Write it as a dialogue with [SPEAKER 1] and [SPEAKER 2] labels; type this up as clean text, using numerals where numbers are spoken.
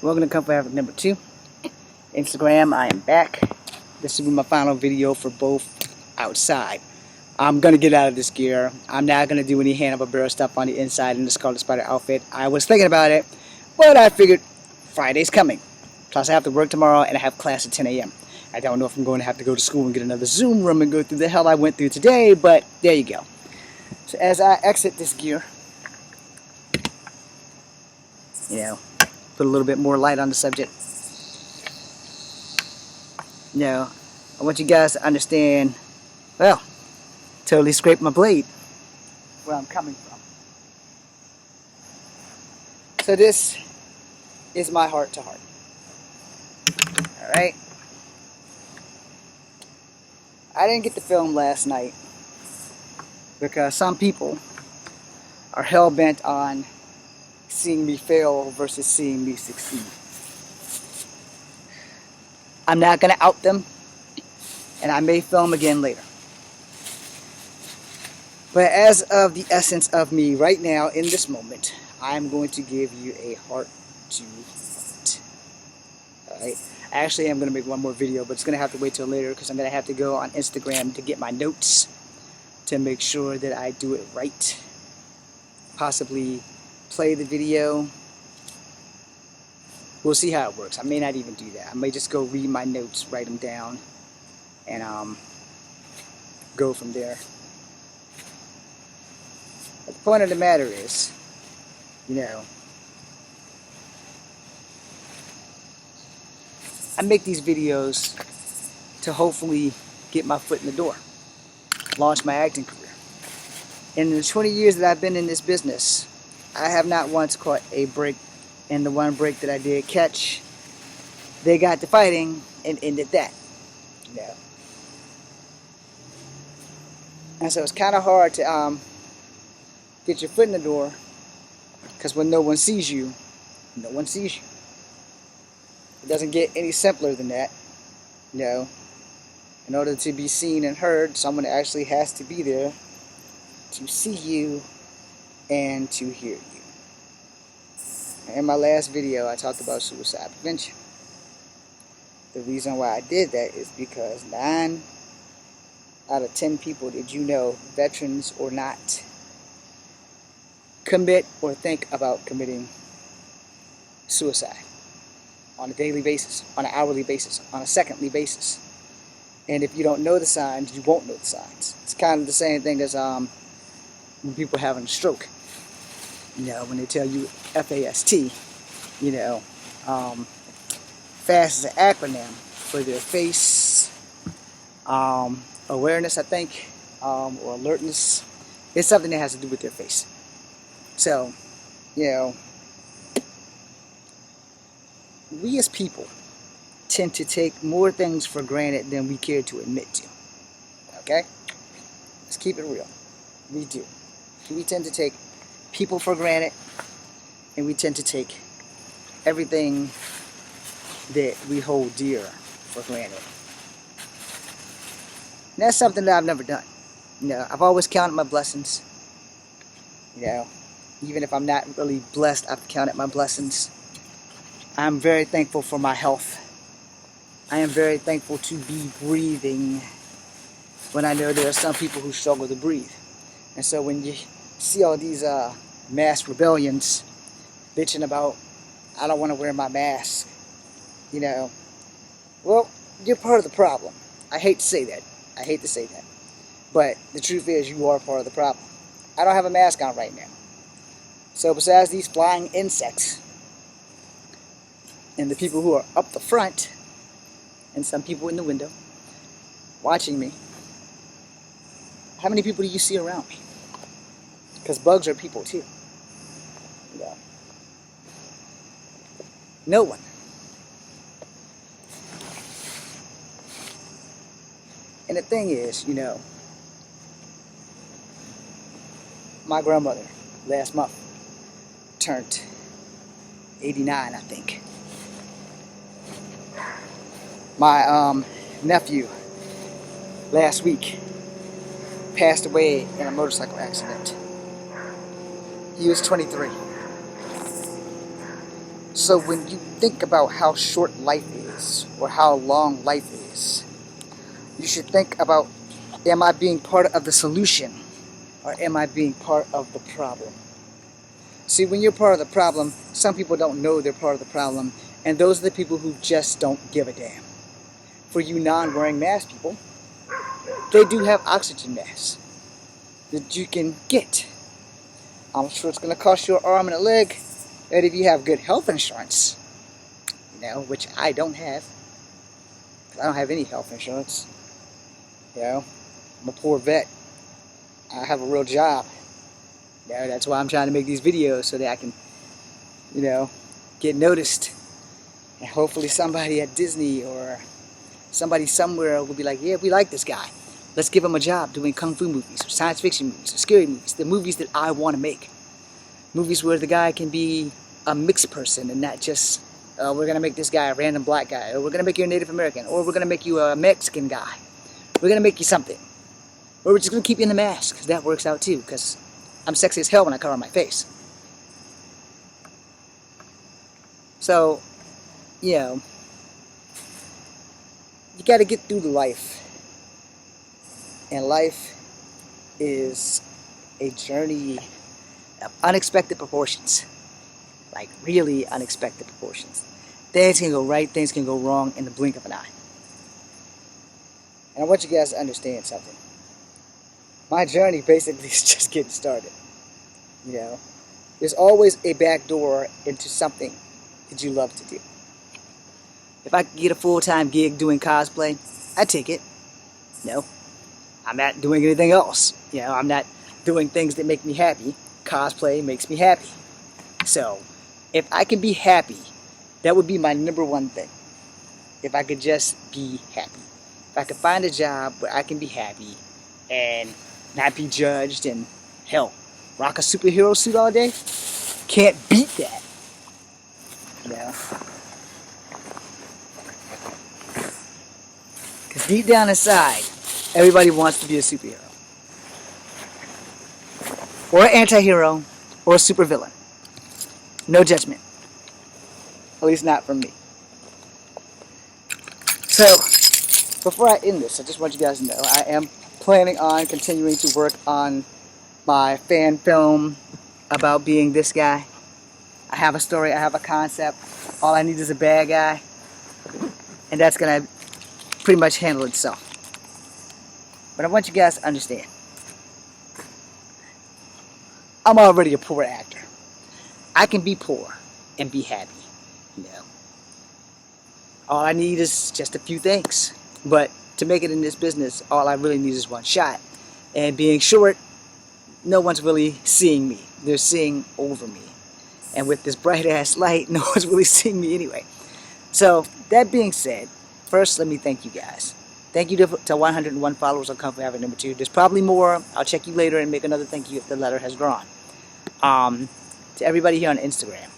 [SPEAKER 1] Welcome to Comfort Havoc number 2. Instagram, I am back. This will be my final video for both outside. I'm going to get out of this gear. I'm not going to do any Hanna-Barbera stuff on the inside in the Scarlet Spider outfit. I was thinking about it, but I figured Friday's coming. Plus I have to work tomorrow and I have class at 10 a.m. I don't know if I'm going to have to go to school and get another Zoom room and go through the hell I went through today, but there you go. So as I exit this gear, put a little bit more light on the subject. I want you guys to understand, well, totally scraped my blade where I'm coming from. So this is my heart to heart. Alright? I didn't get to film last night because some people are hell-bent on seeing me fail versus seeing me succeed. I'm not going to out them, and I may film again later. But as of the essence of me right now, in this moment, I'm going to give you a heart to heart. Alright? I actually am going to make one more video, but it's going to have to wait till later because I'm going to have to go on Instagram to get my notes to make sure that I do it right. Possibly play the video. We'll see how it works. I may not even do that. I may just go read my notes, write them down, and go from there. But the point of the matter is, I make these videos to hopefully get my foot in the door, launch my acting career. In the 20 years that I've been in this business, I have not once caught a break, and the one break that I did catch, they got to fighting and ended that. And so it's kind of hard to get your foot in the door, because when no one sees you, no one sees you. It doesn't get any simpler than that. In order to be seen and heard, someone actually has to be there to see you and to hear you. In my last video, I talked about suicide prevention. The reason why I did that is because 9 out of 10 people that you know, veterans or not, commit or think about committing suicide on a daily basis, on an hourly basis, on a secondly basis. And if you don't know the signs, you won't know the signs. It's kind of the same thing as when people are having a stroke. When they tell you FAST, FAST is an acronym for their face awareness, I think, or alertness. It's something that has to do with their face. So, we as people tend to take more things for granted than we care to admit to. Okay? Let's keep it real. We do. We tend to take people for granted, and we tend to take everything that we hold dear for granted. And that's something that I've never done. I've always counted my blessings. Even if I'm not really blessed, I've counted my blessings. I'm very thankful for my health. I am very thankful to be breathing when I know there are some people who struggle to breathe. And so when you see all these mass rebellions bitching about, I don't want to wear my mask, well, you're part of the problem. I hate to say that. But the truth is, you are part of the problem. I don't have a mask on right now. So besides these flying insects and the people who are up the front and some people in the window watching me, how many people do you see around me? Because bugs are people too. No one. And the thing is, my grandmother last month turned 89, I think. My nephew last week passed away in a motorcycle accident. He was 23. So when you think about how short life is, or how long life is, you should think about, am I being part of the solution, or am I being part of the problem? See, when you're part of the problem, some people don't know they're part of the problem, and those are the people who just don't give a damn. For you non-wearing mask people, they do have oxygen masks that you can get. I'm sure it's going to cost you an arm and a leg, and if you have good health insurance, which I don't have. I don't have any health insurance. I'm a poor vet. I have a real job. That's why I'm trying to make these videos so that I can, get noticed. And hopefully somebody at Disney or somebody somewhere will be like, yeah, we like this guy. Let's give him a job doing kung fu movies, or science fiction movies, or scary movies. The movies that I want to make. Movies where the guy can be a mixed person and not just, we're going to make this guy a random black guy, or we're going to make you a Native American, or we're going to make you a Mexican guy. We're going to make you something. Or we're just going to keep you in the mask, because that works out too, because I'm sexy as hell when I cover my face. So, you got to get through life. And life is a journey of unexpected proportions. Like really unexpected proportions. Things can go right, things can go wrong in the blink of an eye. And I want you guys to understand something. My journey basically is just getting started. There's always a back door into something that you love to do. If I could get a full-time gig doing cosplay, I'd take it. No, I'm not doing anything else. I'm not doing things that make me happy. Cosplay makes me happy. So, if I can be happy, that would be my number one thing. If I could just be happy. If I could find a job where I can be happy and not be judged and, hell, rock a superhero suit all day, can't beat that. Because deep down inside, everybody wants to be a superhero. Or an anti-hero, or a supervillain. No judgment. At least not from me. So, before I end this, I just want you guys to know I am planning on continuing to work on my fan film about being this guy. I have a story, I have a concept. All I need is a bad guy. And that's going to pretty much handle itself. But I want you guys to understand. I'm already a poor actor. I can be poor and be happy. All I need is just a few things. But to make it in this business, all I really need is one shot. And being short, no one's really seeing me. They're seeing over me. And with this bright ass light, no one's really seeing me anyway. So, that being said, first let me thank you guys. Thank you to 101 followers on Kung Fu Havoc #2. There's probably more. I'll check you later and make another thank you if the letter has grown. To everybody here on Instagram.